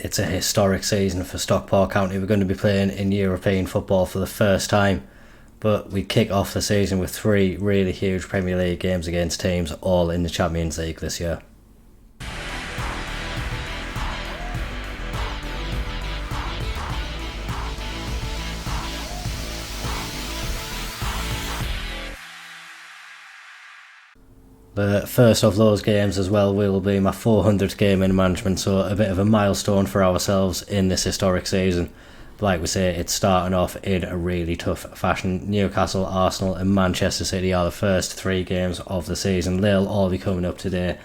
It's a historic season for Stockport County. We're going to be playing in European football for the first time, but we kick off the season with 3 really huge Premier League games against teams all in the Champions League this year. The first of those games as well will be my 400th game in management, so a bit of a milestone for ourselves in this historic season. Like we say, it's starting off in a really tough fashion. Newcastle, Arsenal and Manchester City are the first 3 games of the season. They'll all be coming up today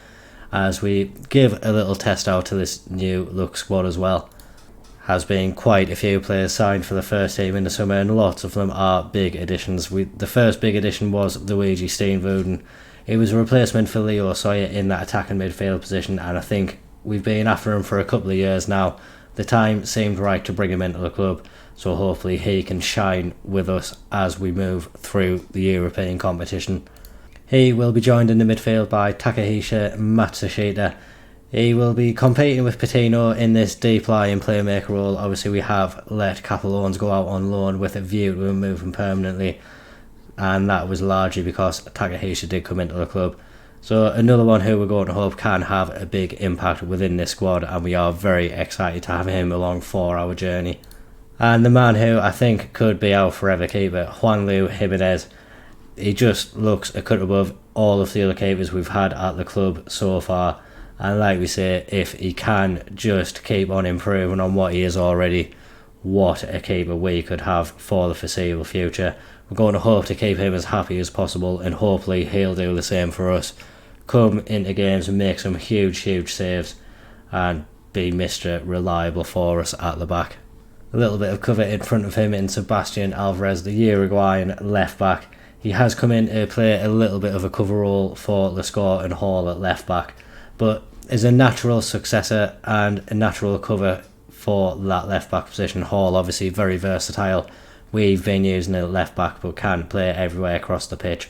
as we give a little test out to this new look squad as well. Has been quite a few players signed for the first team in the summer, and lots of them are big additions. The first big addition was Luigi Steenvoorden. He was a replacement for Leo Sawyer in that attacking midfield position, and I think we've been after him for a couple of years now. The time seemed right to bring him into the club, so hopefully he can shine with us as we move through the European competition. He will be joined in the midfield by Takahisa Matsushita. He will be competing with Patino in this deep lying playmaker role. Obviously we have let Capellones go out on loan with a view to move him permanently, and that was largely because Takahisa did come into the club. So another one who we're going to hope can have a big impact within this squad, and we are very excited to have him along for our journey. And the man who I think could be our forever keeper, Juanlu Jimenez. He just looks a cut above all of the other keepers we've had at the club so far, and like we say, if he can just keep on improving on what he is already, what a keeper we could have for the foreseeable future. We're going to hope to keep him as happy as possible, and hopefully he'll do the same for us. Come into games and make some huge saves and be Mr. Reliable for us at the back. A little bit of cover in front of him in Sebastian Alvarez, the Uruguayan left back. He has come in to play a little bit of a cover role for Lescott and Hall at left back, but is a natural successor and a natural cover for that left back position. Hall obviously very versatile. We've been using a left back but can play everywhere across the pitch.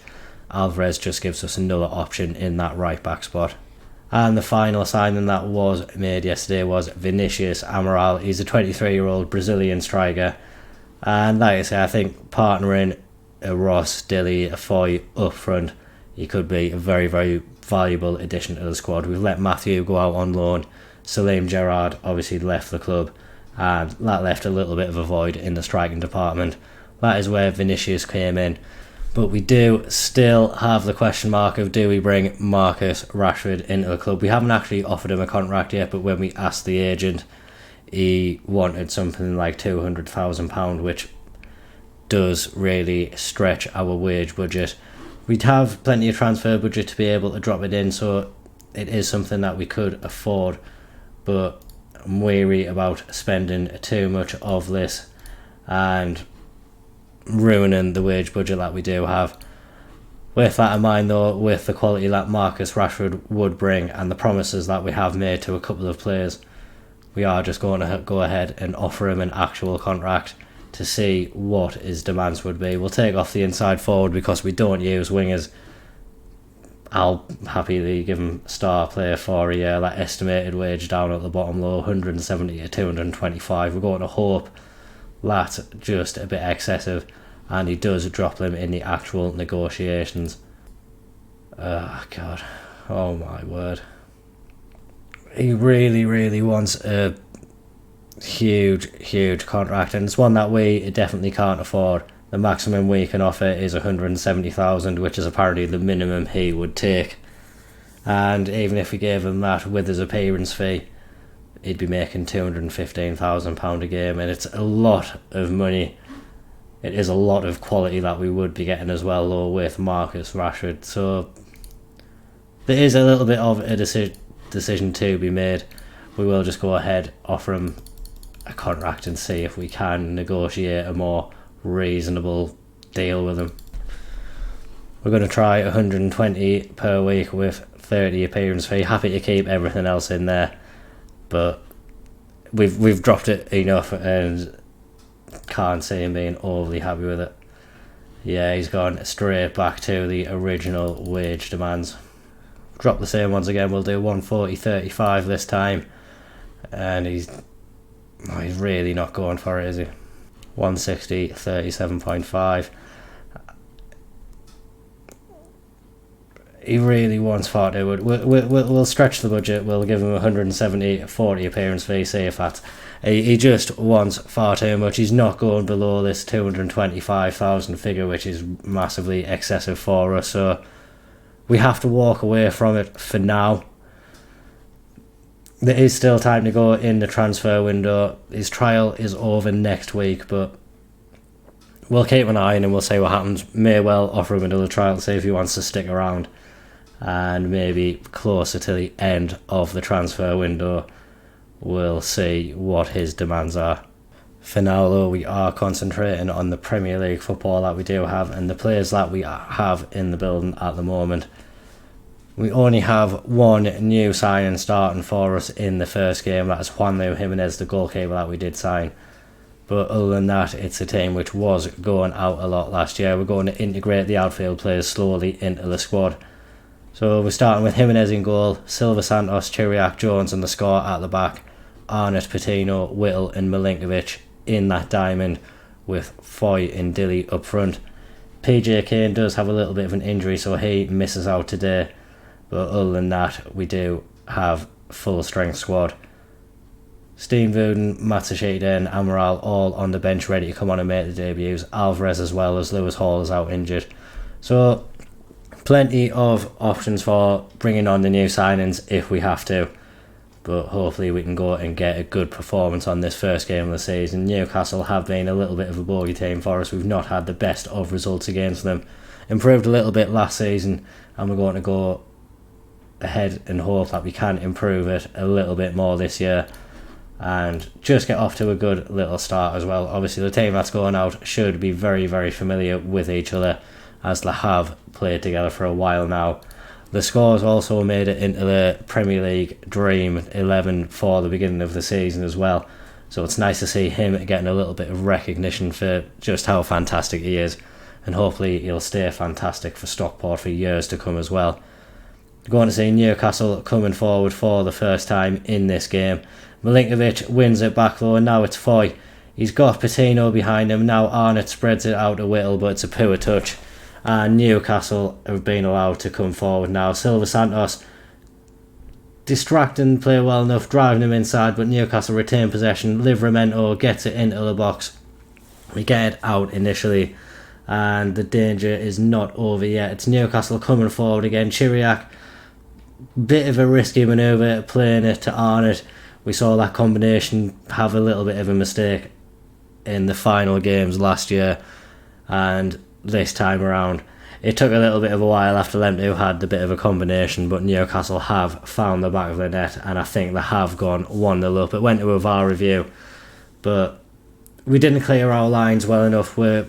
Alvarez just gives us another option in that right back spot. And the final signing that was made yesterday was Vinicius Amaral. He's a 23-year-old Brazilian striker, and like I say, I think partnering a Ross, Dilly, a Foy up front, he could be a very valuable addition to the squad. We've let Matthew go out on loan. Salim Gerrard obviously left the club, and that left a little bit of a void in the striking department. That is where Vinicius came in. But we do still have the question mark of, do we bring Marcus Rashford into the club? We haven't actually offered him a contract yet, but when we asked the agent, he wanted something like £200,000, which does really stretch our wage budget. We'd have plenty of transfer budget to be able to drop it in, so it is something that we could afford, but I'm wary about spending too much of this and ruining the wage budget that we do have. With that in mind though, with the quality that Marcus Rashford would bring and the promises that we have made to a couple of players, we are just going to go ahead and offer him an actual contract to see what his demands would be. We'll take off the inside forward because we don't use wingers. I'll happily give him star player for a year. That estimated wage down at the bottom low, 170 to 225. We're going to hope that's just a bit excessive, and he does drop them in the actual negotiations. Oh God, oh my word. He really wants a huge contract, and it's one that we definitely can't afford. The maximum we can offer is 170,000, which is apparently the minimum he would take, and even if we gave him that with his appearance fee, he'd be making £215,000 a game, and it's a lot of money. It is a lot of quality that we would be getting as well though with Marcus Rashford, so there is a little bit of a decision to be made. We will just go ahead, offer him a contract and see if we can negotiate a more reasonable deal with him. We're going to try 120 per week with 30 appearance fee. Happy to keep everything else in there, but we've dropped it enough and can't see him being overly happy with it. Yeah, he's gone straight back to the original wage demands. Drop the same ones again. We'll do 140.35 this time, and he's Oh, he's really not going for it, is he? 160, 37.5. He really wants 40. We'll stretch the budget. We'll give him 170, 40 appearance fee, see if that's... He just wants far too much. He's not going below this 225,000 figure, which is massively excessive for us. So we have to walk away from it for now. There is still time to go in the transfer window. His trial is over next week, but we'll keep an eye on him and we'll see what happens. May well offer him another trial to see if he wants to stick around. And maybe closer to the end of the transfer window, we'll see what his demands are. For now, though, we are concentrating on the Premier League football that we do have and the players that we have in the building at the moment. We only have one new signing starting for us in the first game. That is Juan Jimenez, the goalkeeper that we did sign. But other than that, it's a team which was going out a lot last year. We're going to integrate the outfield players slowly into the squad. So we're starting with Jimenez in goal, Silva, Santos, Chiriac, Jones and the score at the back, Arnott, Patino, Whittle and Milinkovic in that diamond with Foy and Dilly up front. PJ Kane does have a little bit of an injury, so he misses out today. But other than that, we do have full strength squad. Steen Wooden, Matsushita and Amaral all on the bench ready to come on and make the debuts. Alvarez as well, as Lewis Hall is out injured. So plenty of options for bringing on the new signings if we have to. But hopefully we can go and get a good performance on this first game of the season. Newcastle have been a little bit of a bogey team for us. We've not had the best of results against them. Improved a little bit last season and we're going to go ahead and hope that we can improve it a little bit more this year and just get off to a good little start as well. Obviously the team that's going out should be very, very familiar with each other as they have played together for a while now. The scores also made it into the Premier League Dream 11 for the beginning of the season as well. So it's nice to see him getting a little bit of recognition for just how fantastic he is. And hopefully he'll stay fantastic for Stockport for years to come as well. Going to see Newcastle coming forward for the first time in this game. Milinkovic wins it back though, and now it's Foy. He's got Patino behind him. Now Arnott spreads it out to Whittle, but it's a poor touch. And Newcastle have been allowed to come forward now. Silva Santos distracting play well enough, driving him inside, but Newcastle retain possession. Livramento gets it into the box. We get it out initially, and the danger is not over yet. It's Newcastle coming forward again. Chiriac, bit of a risky manoeuvre, playing it to Arnott. We saw that combination have a little bit of a mistake in the final games last year, and this time around it took a little bit of a while after them two had the bit of a combination, but Newcastle have found the back of the net and I think they have gone 1-0 up. It went to a VAR review, but we didn't clear our lines well enough. We're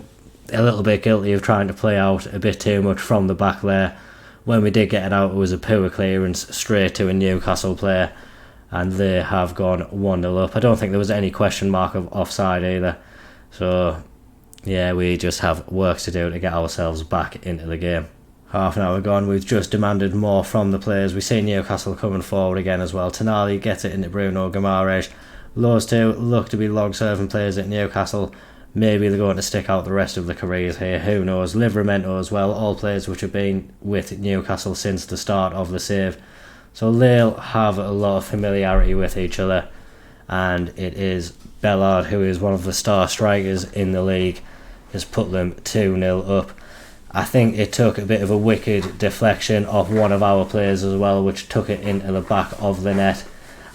a little bit guilty of trying to play out a bit too much from the back there. When we did get it out, it was a poor clearance straight to a Newcastle player, and they have gone 1-0 up. I don't think there was any question mark of offside either. So yeah, we just have work to do to get ourselves back into the game. Half an hour gone, we've just demanded more from the players. We see Newcastle coming forward again as well. Tonali gets it into Bruno Guimaraes. Those two look to be long-serving players at Newcastle. Maybe they're going to stick out the rest of the careers here, who knows. Livramento as well, all players which have been with Newcastle since the start of the save. So they'll have a lot of familiarity with each other. And it is Bellard, who is one of the star strikers in the league, has put them 2-0 up. I think it took a bit of a wicked deflection of one of our players as well, which took it into the back of the net,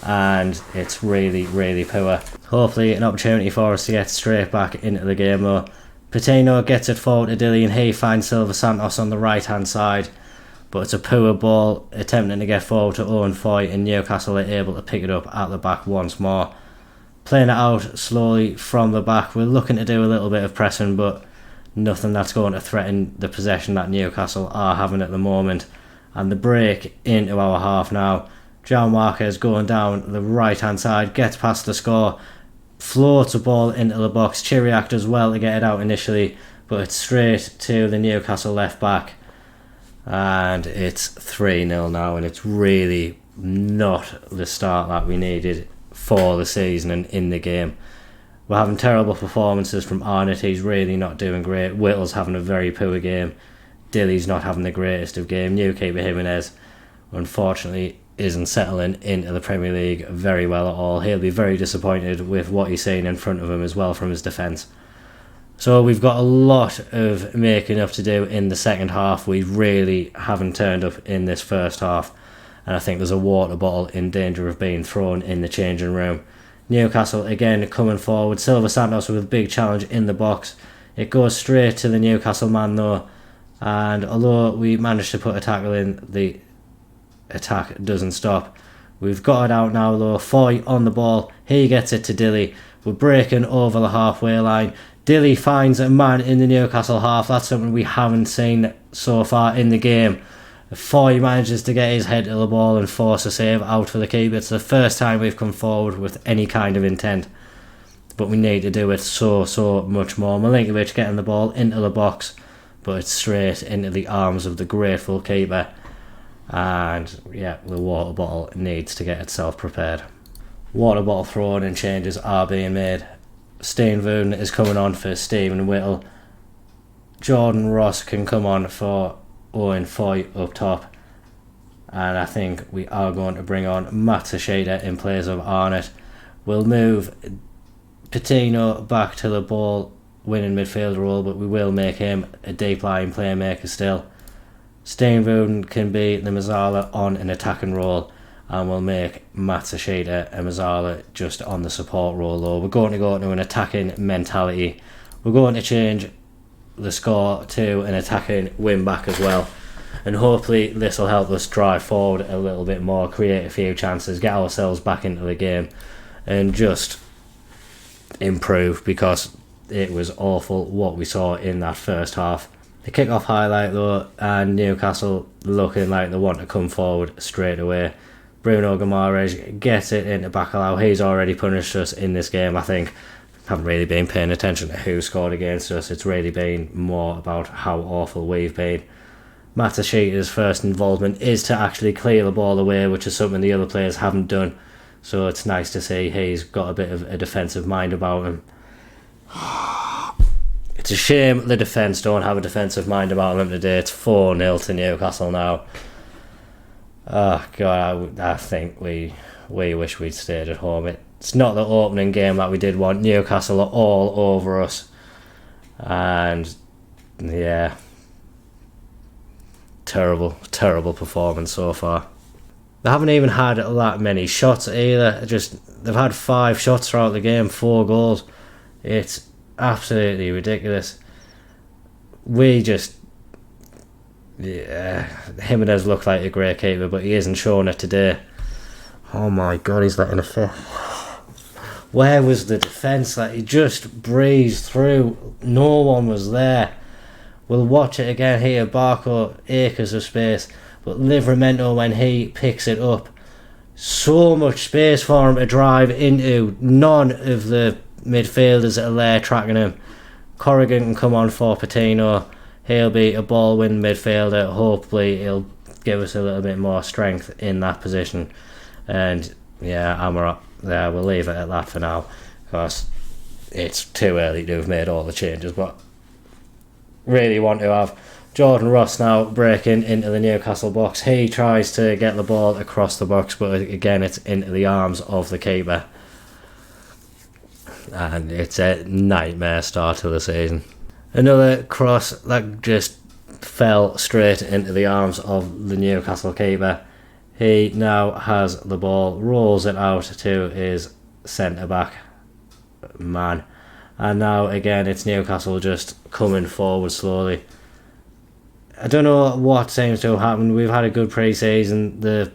and it's really, really poor. Hopefully an opportunity for us to get straight back into the game though. Patino gets it forward to Dilly and he finds Silva Santos on the right hand side, but it's a poor ball attempting to get forward to Owen Foy, and Newcastle are able to pick it up at the back once more. Playing it out slowly from the back, we're looking to do a little bit of pressing, but nothing that's going to threaten the possession that Newcastle are having at the moment. And the break into our half now. João Marquez going down the right hand side, gets past the score, floats a ball into the box. Chiriac does well to get it out initially, but it's straight to the Newcastle left back, and it's 3-0 now, and it's really not the start that we needed for the season and in the game. We're having terrible performances from Arnott. He's really not doing great. Whittle's having a very poor game. Dilly's not having the greatest of game. New keeper Jimenez, unfortunately, isn't settling into the Premier League very well at all. He'll be very disappointed with what he's seen in front of him as well from his defence. So we've got a lot of making up to do in the second half. We really haven't turned up in this first half, and I think there's a water bottle in danger of being thrown in the changing room. Newcastle again coming forward. Silva Santos with a big challenge in the box. It goes straight to the Newcastle man though, and although we managed to put a tackle in, the attack doesn't stop. We've got it out now though. Foy on the ball. He gets it to Dilly. We're breaking over the halfway line. Dilly finds a man in the Newcastle half. That's something we haven't seen so far in the game. Foy manages to get his head to the ball and force a save out for the keeper. It's the first time we've come forward with any kind of intent, but we need to do it so much more. Milinkovic getting the ball into the box, but it's straight into the arms of the grateful keeper, and yeah, the water bottle needs to get itself prepared. Water bottle thrown and changes are being made. Steenvoorden is coming on for Stephen Whittle. Jordan Ross can come on for Owen Foy up top, and I think we are going to bring on Matsushita in place of Arnott. We'll move Patino back to the ball winning midfield role, but we will make him a deep line playmaker still. Steenvoorden can be the Mazzala on an attacking role, and we'll make Matsushita and Mazzala just on the support role though. We're going to go into an attacking mentality. We're going to change the score to an attacking win back as well, and hopefully this will help us drive forward a little bit more, create a few chances, get ourselves back into the game and just improve, because it was awful what we saw in that first half. The kick-off highlight though, and Newcastle looking like they want to come forward straight away. Bruno Guimaraes gets it into Bacalao. He's already punished us in this game. I think haven't really been paying attention to who scored against us. It's really been more about how awful we've been. Matsushita's first involvement is to actually clear the ball away, which is something the other players haven't done. So it's nice to see he's got a bit of a defensive mind about him. It's a shame the defence don't have a defensive mind about them today. It's 4-0 to Newcastle now. Oh God, I think we wish we'd stayed at home. It's not the opening game that we did want. Newcastle are all over us, and yeah, terrible performance so far. They haven't even had that many shots either. They've had 5 shots throughout the game, 4 goals. It's absolutely ridiculous. Jimenez looked like a great keeper, but he isn't showing it today. Oh my God, he's letting a fit. Where was the defence? Like, he just breezed through. No one was there. We'll watch it again here. Barco, acres of space. But Livramento, when he picks it up, so much space for him to drive into. None of the midfielders that are there tracking him. Corrigan can come on for Patino. He'll be a ball-winning midfielder. Hopefully he'll give us a little bit more strength in that position. And yeah, Amarat there. We'll leave it at that for now, because it's too early to have made all the changes. But really want to have Jordan Ross now breaking into the Newcastle box. He tries to get the ball across the box, but again it's into the arms of the keeper, and it's a nightmare start to the season. Another cross that just fell straight into the arms of the Newcastle keeper. He now has the ball, rolls it out to his centre-back man. And now again it's Newcastle just coming forward slowly. I don't know what seems to have happened. We've had a good pre-season. The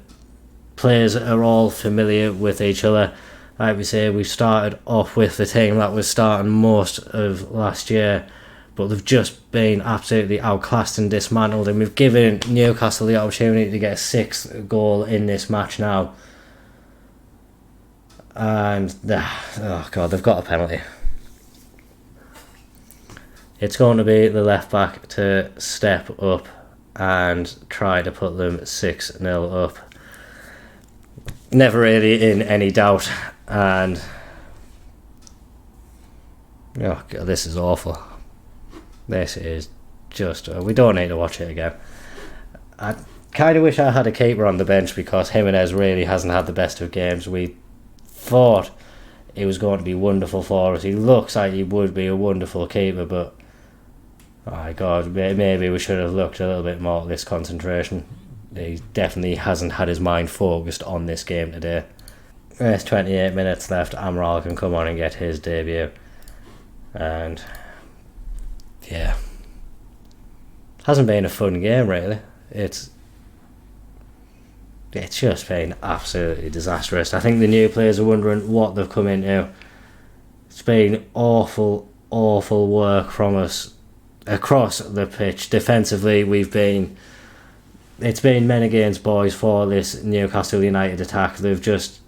players are all familiar with each other. Like we say, we've started off with the team that was starting most of last year, but they've just been absolutely outclassed and dismantled, and we've given Newcastle the opportunity to get a 6th goal in this match now. And oh God, they've got a penalty. It's going to be the left back to step up and try to put them 6-0 up. Never really in any doubt And oh God, this is awful. This is just we don't need to watch it again. I kind of wish I had a keeper on the bench, because Jimenez really hasn't had the best of games. We thought he was going to be wonderful for us. He looks like he would be a wonderful keeper, but oh my God, maybe we should have looked a little bit more at this concentration. He definitely hasn't had his mind focused on this game today. There's 28 minutes left. Amaral can come on and get his debut. And yeah, hasn't been a fun game really. It's just been absolutely disastrous. I think the new players are wondering what they've come into. It's been awful work from us across the pitch. Defensively, it's been men against boys for this Newcastle United attack. They've just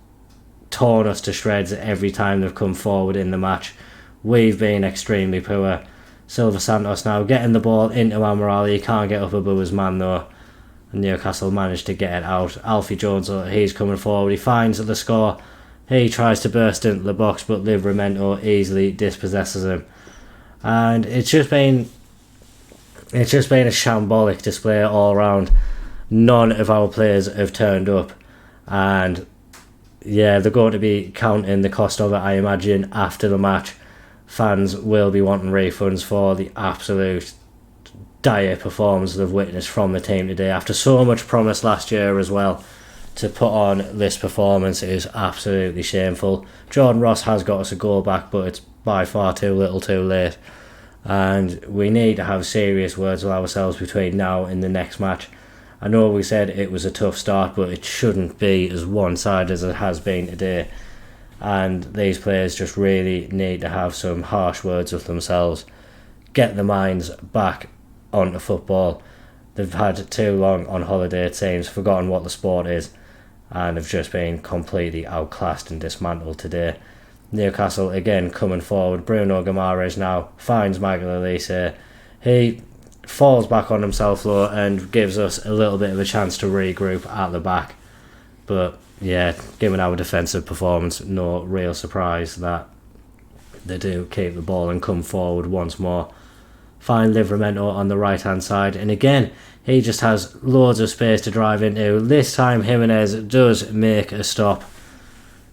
torn us to shreds every time they've come forward in the match. We've been extremely poor. Silva Santos now getting the ball into Amaral. He can't get up above his man though. And Newcastle managed to get it out. Alfie Jones, he's coming forward. He finds the score. He tries to burst into the box, but Livramento easily dispossesses him. And it's just been a shambolic display all round. None of our players have turned up, and yeah, they're going to be counting the cost of it, I imagine, after the match. Fans will be wanting refunds for the absolute dire performance they've witnessed from the team today. After so much promise last year as well, to put on this performance is absolutely shameful. Jordan Ross has got us a goal back, but it's by far too little too late. And we need to have serious words with ourselves between now and the next match. I know we said it was a tough start, but it shouldn't be as one-sided as it has been today. And these players just really need to have some harsh words with themselves. Get their minds back onto football. They've had too long on holiday, it seems, forgotten what the sport is, and have just been completely outclassed and dismantled today. Newcastle again coming forward. Bruno Guimaraes now finds Michael Elise. He falls back on himself though and gives us a little bit of a chance to regroup at the back. But yeah, given our defensive performance, no real surprise that they do keep the ball and come forward once more. Find Livramento on the right hand side, and again he just has loads of space to drive into. This time Jimenez does make a stop,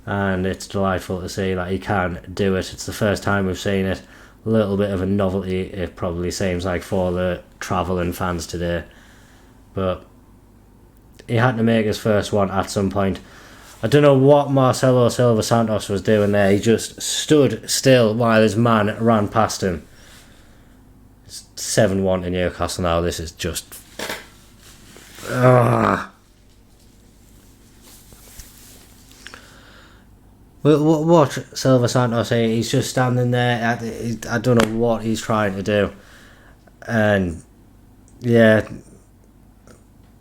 and it's delightful to see that he can do it. It's the first time we've seen it. A little bit of a novelty, it probably seems like, for the travelling fans today, but he had to make his first one at some point. I don't know what Marcelo Silva Santos was doing there. He just stood still while his man ran past him. It's 7-1 to Newcastle now. This is just Watch Silva Santos. He's just standing there. I don't know what he's trying to do, and yeah,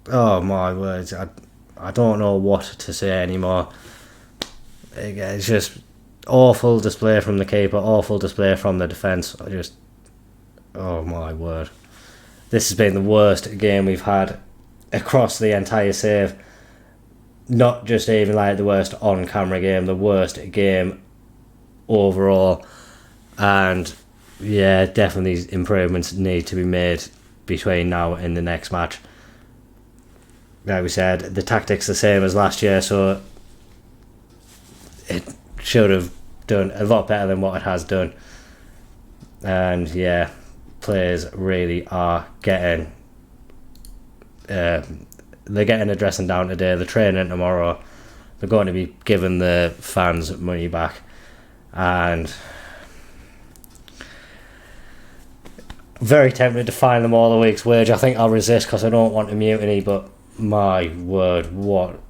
oh my words, I don't know what to say anymore. It's just awful display from the keeper, awful display from the defence. Oh my word, this has been the worst game we've had across the entire save. Not just even like the worst on-camera game, the worst game overall. And yeah, definitely improvements need to be made between now and the next match. Like we said, the tactics the same as last year, so it should have done a lot better than what it has done. And yeah, players really are getting they're getting a dressing down today. They're training tomorrow. They're going to be giving the fans money back, and very tempted to fine them all a week's wage. I think I'll resist because I don't want a mutiny, but my word, what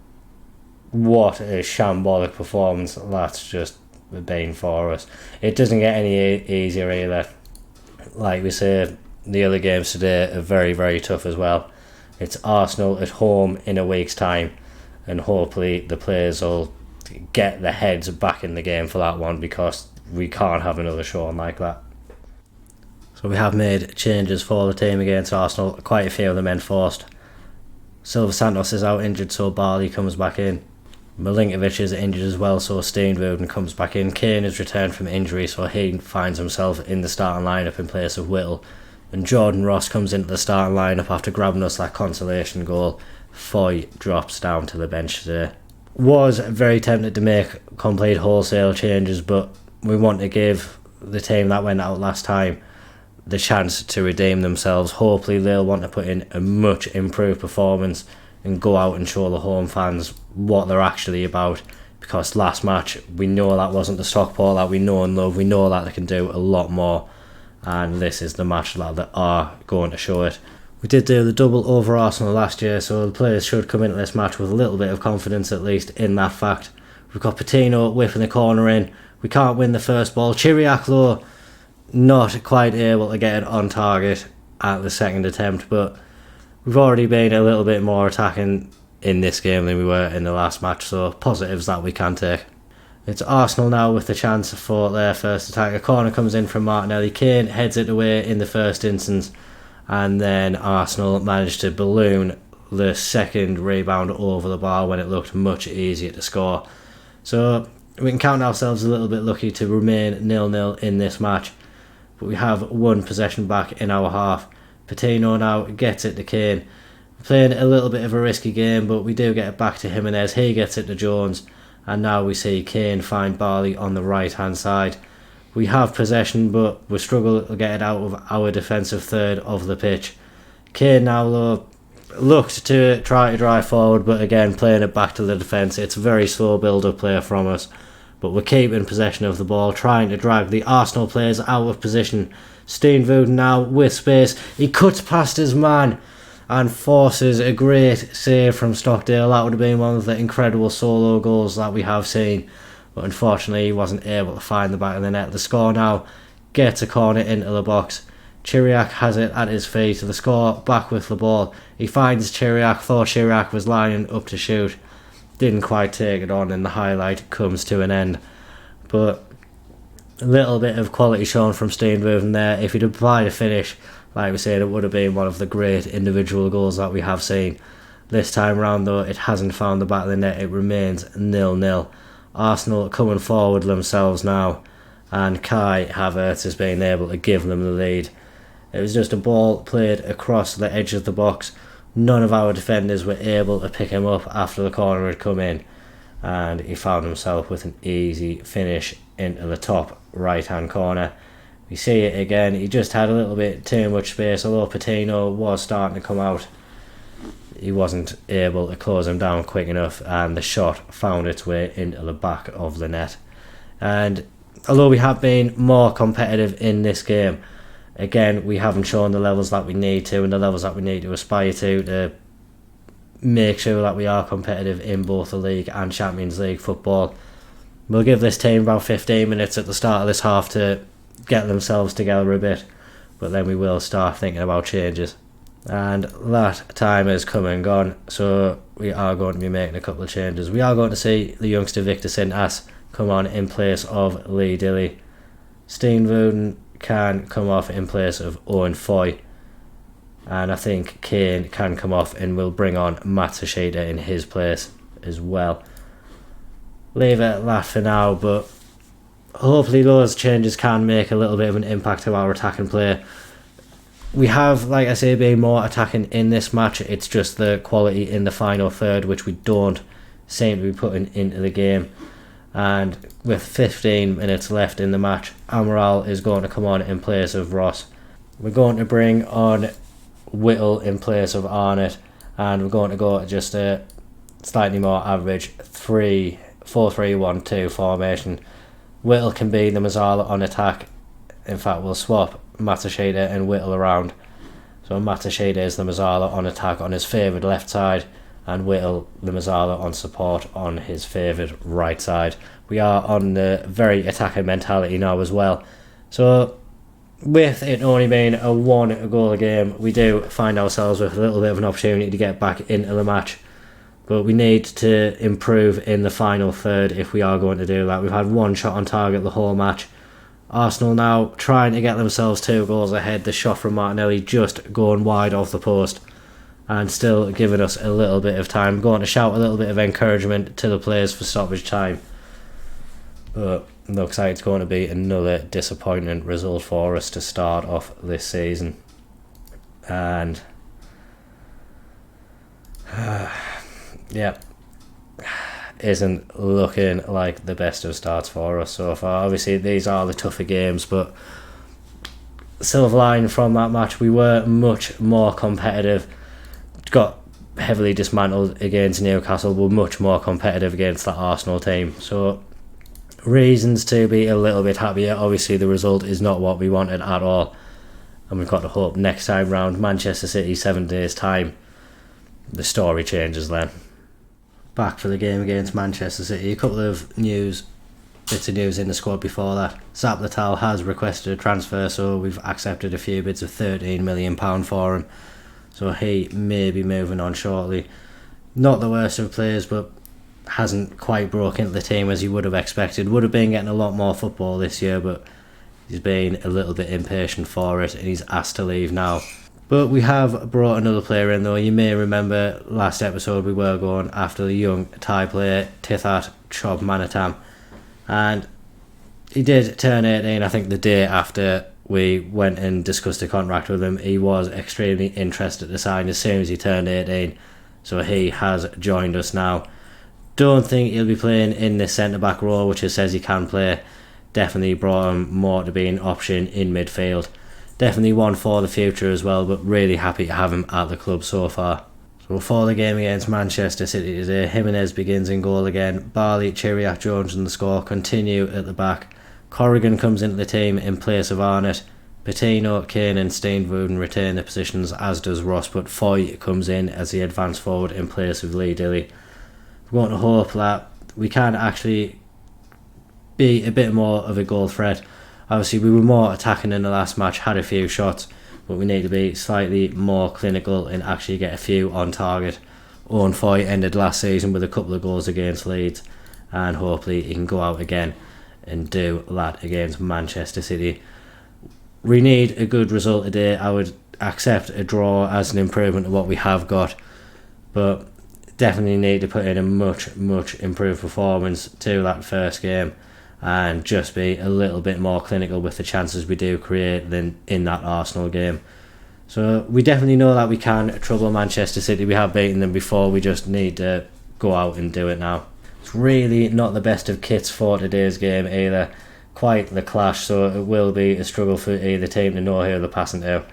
a shambolic performance that's just been for us. It doesn't get any easier either. Like we say, the other games today are very, very tough as well. It's Arsenal at home in a week's time, and hopefully the players will get their heads back in the game for that one, because we can't have another showing like that. So we have made changes for the team against Arsenal, quite a few of them enforced. Silva Santos is out injured, so Barley comes back in. Milinkovic is injured as well, so Steenvoorden comes back in. Kane has returned from injury, so he finds himself in the starting lineup in place of Whittle. And Jordan Ross comes into the starting lineup after grabbing us that consolation goal. Foy drops down to the bench today. Was very tempted to make complete wholesale changes, but we want to give the team that went out last time the chance to redeem themselves. Hopefully they'll want to put in a much improved performance and go out and show the home fans what they're actually about, because last match we know that wasn't the Stockport that we know and love. We know that they can do a lot more, and this is the match that they are going to show it. We did do the double over Arsenal last year, so the players should come into this match with a little bit of confidence, at least in that fact. We've got Patino whipping the corner in. We can't win the first ball. Chiriac though, not quite able to get it on target at the second attempt, but we've already been a little bit more attacking in this game than we were in the last match, so positives that we can take. It's Arsenal now with the chance for their first attack. A corner comes in from Martinelli. Kane heads it away in the first instance, and then Arsenal managed to balloon the second rebound over the bar when it looked much easier to score. So we can count ourselves a little bit lucky to remain 0-0 in this match, but we have one possession back in our half. Patino now gets it to Kane. We're playing a little bit of a risky game, but we do get it back to Jimenez. He gets it to Jones, and now we see Kane find Barley on the right hand side. We have possession, but we struggle to get it out of our defensive third of the pitch. Kane now though looked to try to drive forward, but again playing it back to the defence. It's a very slow build-up play from us, but we're keeping possession of the ball, trying to drag the Arsenal players out of position. Steenvoorden now with space. He cuts past his man and forces a great save from Stockdale. That would have been one of the incredible solo goals that we have seen, but unfortunately he wasn't able to find the back of the net. The score now gets a corner into the box. Chiriac has it at his feet. The score back with the ball. He finds Chiriac. Thought Chiriac was lining up to shoot. Didn't quite take it on, and the highlight comes to an end. But a little bit of quality shown from Steenvoorden there. If he'd applied a finish, like we said, it would have been one of the great individual goals that we have seen. This time round though, it hasn't found the back of the net. It remains 0-0. Arsenal coming forward themselves now, and Kai Havertz has been able to give them the lead. It was just a ball played across the edge of the box. None of our defenders were able to pick him up after the corner had come in, and he found himself with an easy finish into the top right hand corner. We see it again. He just had a little bit too much space. Although Patino was starting to come out, he wasn't able to close him down quick enough, and the shot found its way into the back of the net. And although we have been more competitive in this game, again we haven't shown the levels that we need to, and the levels that we need to aspire to make sure that we are competitive in both the league and Champions League football. We'll give this team about 15 minutes at the start of this half to get themselves together a bit, but then we will start thinking about changes. And that time has come and gone, so we are going to be making a couple of changes. We are going to see the youngster Victor Sintas come on in place of Lee Dilly. Steenvoorden can come off in place of Owen Foy, and I think Kane can come off, and we'll bring on Matsushita in his place as well. Leave it at that for now, but hopefully those changes can make a little bit of an impact to our attacking play. We have, like I say, been more attacking in this match. It's just the quality in the final third which we don't seem to be putting into the game. And with 15 minutes left in the match, Amaral is going to come on in place of Ross. We're going to bring on Whittle in place of Arnott, and we're going to go just a slightly more average 4-3-1-2 formation. Whittle can be the Mazzala on attack. In fact, we'll swap Matsushita and Whittle around. So Matsushita is the Mazzala on attack on his favoured left side, and Whittle the Mazzala on support on his favoured right side. We are on the very attacking mentality now as well. So with it only being a 1 goal game, we do find ourselves with a little bit of an opportunity to get back into the match. But we need to improve in the final third if we are going to do that. We've had one shot on target the whole match. Arsenal now trying to get themselves 2 goals ahead. The shot from Martinelli just going wide off the post. and still giving us a little bit of time. Going to shout a little bit of encouragement to the players for stoppage time. But looks like it's going to be another disappointing result for us to start off this season. And yeah, isn't looking like the best of starts for us so far. Obviously these are the tougher games, but silver line from that match, we were much more competitive. Got heavily dismantled against Newcastle, were much more competitive against that Arsenal team. So reasons to be a little bit happier. Obviously the result is not what we wanted at all, and we've got to hope next time round, Manchester City, 7 days time, the story changes then. Back for the game against Manchester City. A couple of bits of news in the squad before that. Zapletal has requested a transfer, so we've accepted a few bids of £13 million for him, so he may be moving on shortly. Not the worst of players, but hasn't quite broken into the team as you would have expected. Would have been getting a lot more football this year, but he's been a little bit impatient for it and he's asked to leave now. But we have brought another player in though. You may remember last episode we were going after the young Thai player Tithat Chobmanatam, and he did turn 18 I think the day after we went and discussed a contract with him. He was extremely interested to sign as soon as he turned 18, so he has joined us now. Don't think he'll be playing in this centre-back role, which it says he can play. Definitely brought him more to be an option in midfield. Definitely one for the future as well, but really happy to have him at the club so far. So for the game against Manchester City today, Jimenez begins in goal again. Barley, Chiriac, Jones in the score. Continue at the back. Corrigan comes into the team in place of Arnott. Patino, Kane and Steenvoorden retain their positions, as does Ross, but Foy comes in as the advance forward in place of Lee Dilly. We're going to hope that we can actually be a bit more of a goal threat. Obviously we were more attacking in the last match, had a few shots, but we need to be slightly more clinical and actually get a few on target. Owen Foy ended last season with a couple of goals against Leeds, and hopefully he can go out again and do that against Manchester City. We need a good result today. I would accept a draw as an improvement of what we have got, but definitely need to put in a much improved performance to that first game and just be a little bit more clinical with the chances we do create than in that Arsenal game. So we definitely know that we can trouble Manchester City. We have beaten them before, we just need to go out and do it now. It's really not the best of kits for today's game either. Quite the clash, so it will be a struggle for either team to know who they're passing to.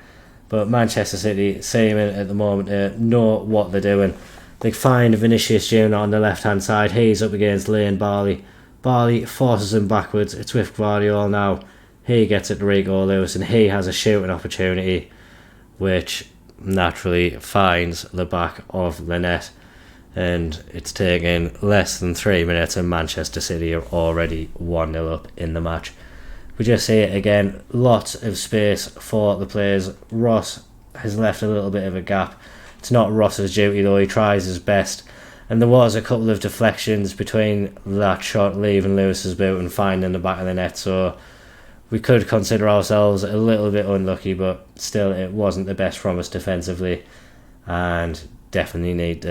But Manchester City seeming at the moment to know what they're doing. They find Vinicius Junior on the left hand side. He's up against Lane Barley. Barley forces him backwards. It's with Guardiola now. He gets it to Rico Lewis and he has a shooting opportunity, which naturally finds the back of the net. And it's taken less than 3 minutes and Manchester City are already 1-0 up in the match. We just see it again. Lots of space for the players. Ross has left a little bit of a gap. It's not Ross's duty though, he tries his best. And there was a couple of deflections between that shot leaving Lewis's boot and finding the back of the net, so we could consider ourselves a little bit unlucky, but still it wasn't the best from us defensively, and definitely need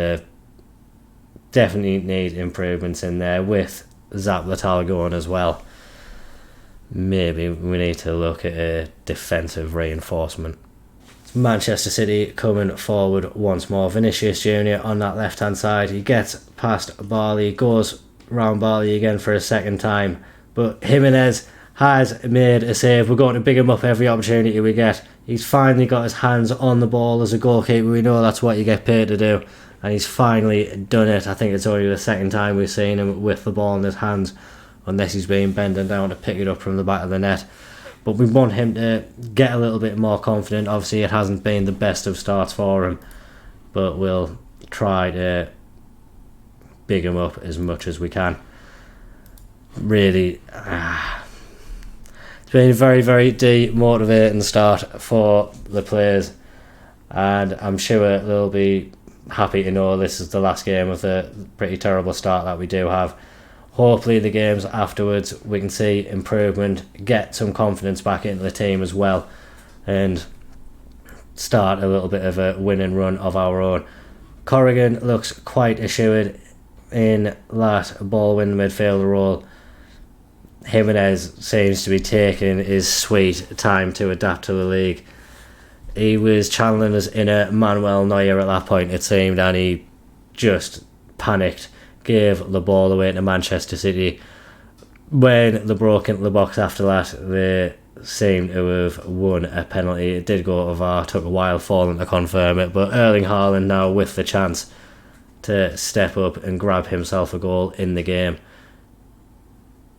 improvements in there with Zapletal going as well. Maybe we need to look at a defensive reinforcement. Manchester City coming forward once more. Vinicius Junior on that left hand side. He gets past Barley, goes round Barley again for a second time, but Jimenez has made a save. We're going to big him up every opportunity we get. He's finally got his hands on the ball as a goalkeeper. We know that's what you get paid to do, and he's finally done it. I think it's only the second time we've seen him with the ball in his hands, unless he's been bending down to pick it up from the back of the net. But we want him to get a little bit more confident. Obviously it hasn't been the best of starts for him, but we'll try to big him up as much as we can. Really, it's been a very demotivating start for the players, and I'm sure they'll be happy to know this is the last game of the pretty terrible start that we do have. Hopefully the games afterwards we can see improvement, get some confidence back into the team as well, and start a little bit of a winning run of our own. Corrigan looks quite assured in that ball-winning midfielder role. Jimenez seems to be taking his sweet time to adapt to the league. He was channeling his inner Manuel Neuer at that point, it seemed, and he just panicked, gave the ball away to Manchester City. When they broke into the box after that, they seemed to have won a penalty. It did go to VAR, took a while for them to confirm it, but Erling Haaland now with the chance to step up and grab himself a goal in the game.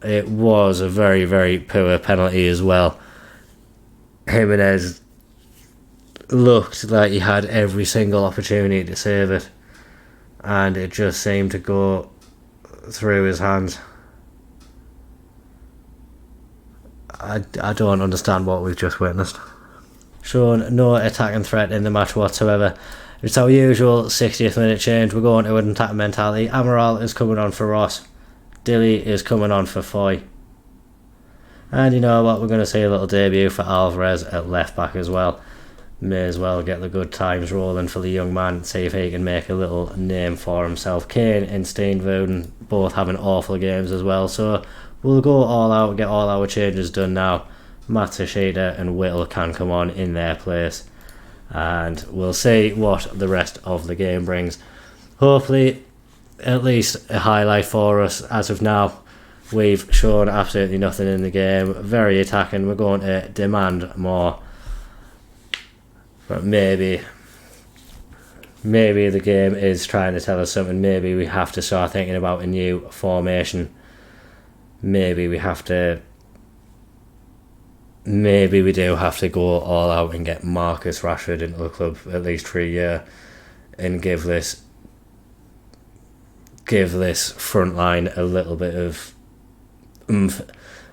It was a very, very poor penalty as well. Jimenez looked like he had every single opportunity to save it, and it just seemed to go through his hands. I don't understand what we've just witnessed. Shown no attacking threat in the match whatsoever. It's our usual 60th minute change. We're going to an attack mentality. Amaral is coming on for Ross. Dilly is coming on for Foy. And you know what, we're going to see a little debut for Alvarez at left back as well. May as well get the good times rolling for the young man, see if he can make a little name for himself. Kane and Steenvouden both having awful games as well, so we'll go all out, get all our changes done now. Matsushita and Whittle can come on in their place, and we'll see what the rest of the game brings. Hopefully at least a highlight for us. As of now, we've shown absolutely nothing in the game. Very attacking, we're going to demand more. But maybe the game is trying to tell us something. Maybe we have to start thinking about a new formation. Maybe we do have to go all out and get Marcus Rashford into the club at least for a year and give this front line a little bit of oomph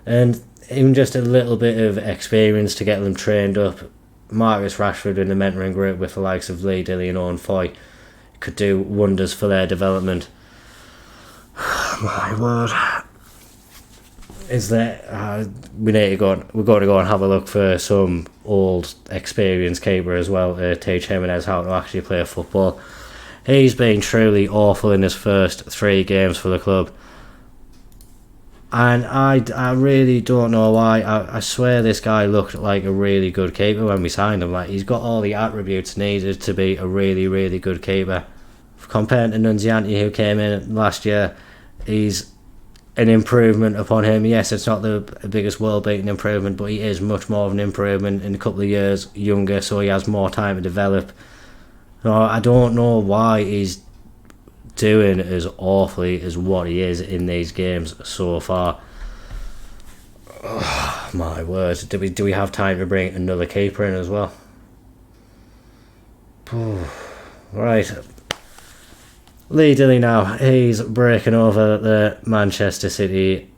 and even just a little bit of experience to get them trained up. Marcus Rashford in the mentoring group with the likes of Lee, Dilly and Owen Foy could do wonders for their development. My word. Is there we're going to go and have a look for some old experienced keeper as well to teach Jimenez how to actually play football. He's been truly awful in his first 3 games for the club, and I really don't know why. I swear this guy looked like a really good keeper when we signed him. Like, he's got all the attributes needed to be a really, really good keeper. Compared to Nunziante, who came in last year, he's an improvement upon him. Yes, it's not the biggest world-beating improvement, but he is much more of an improvement in a couple of years younger, so he has more time to develop. So I don't know why he's doing as awfully as what he is in these games so far. Oh, my word. Do we have time to bring another keeper in as well? Right. Lee Dilly now. He's breaking over the Manchester City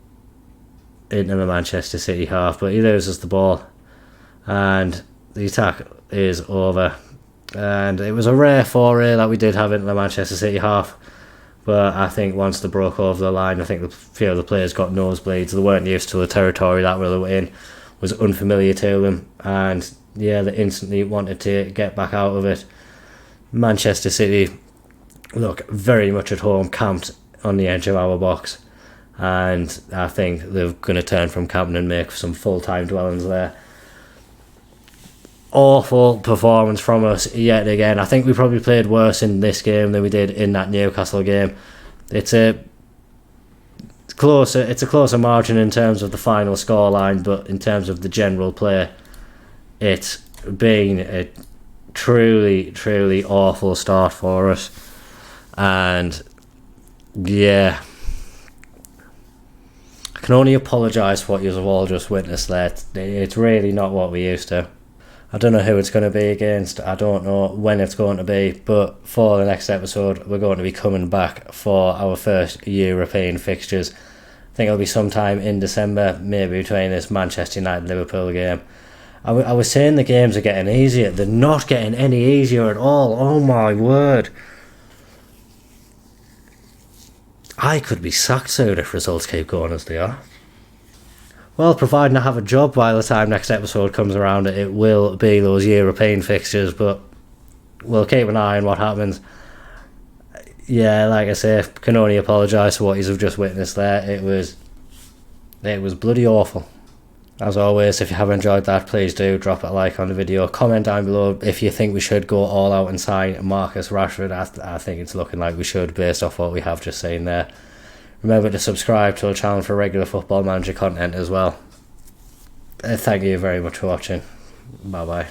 into the Manchester City half, but he loses the ball and the attack is over. And it was a rare foray that we did have into the Manchester City half, but I think once they broke over the line, I think a few of the players got nosebleeds. They weren't used to the territory that they were in, was unfamiliar to them, and yeah, they instantly wanted to get back out of it. Manchester City look very much at home, camped on the edge of our box, and I think they're going to turn from camping and make some full-time dwellings there. Awful performance from us yet again. I think we probably played worse in this game than we did in that Newcastle game. It's a closer margin in terms of the final scoreline, but in terms of the general play, it's been a truly, truly awful start for us. And yeah, I can only apologise for what you've all just witnessed there. It's really not what we used to. I don't know who it's going to be against. I don't know when it's going to be. But for the next episode, we're going to be coming back for our first European fixtures. I think it'll be sometime in December, maybe between this Manchester United-Liverpool game. I was saying the games are getting easier. They're not getting any easier at all. Oh my word. I could be sacked soon if results keep going as they are. Well, providing I have a job by the time next episode comes around, it will be those European fixtures, but we'll keep an eye on what happens. Yeah, like I say, can only apologise for what you've just witnessed there. It was bloody awful. As always, if you have enjoyed that, please do drop a like on the video. Comment down below if you think we should go all out and sign Marcus Rashford. I think it's looking like we should, based off what we have just seen there. Remember to subscribe to the channel for regular Football Manager content as well. Thank you very much for watching. Bye bye.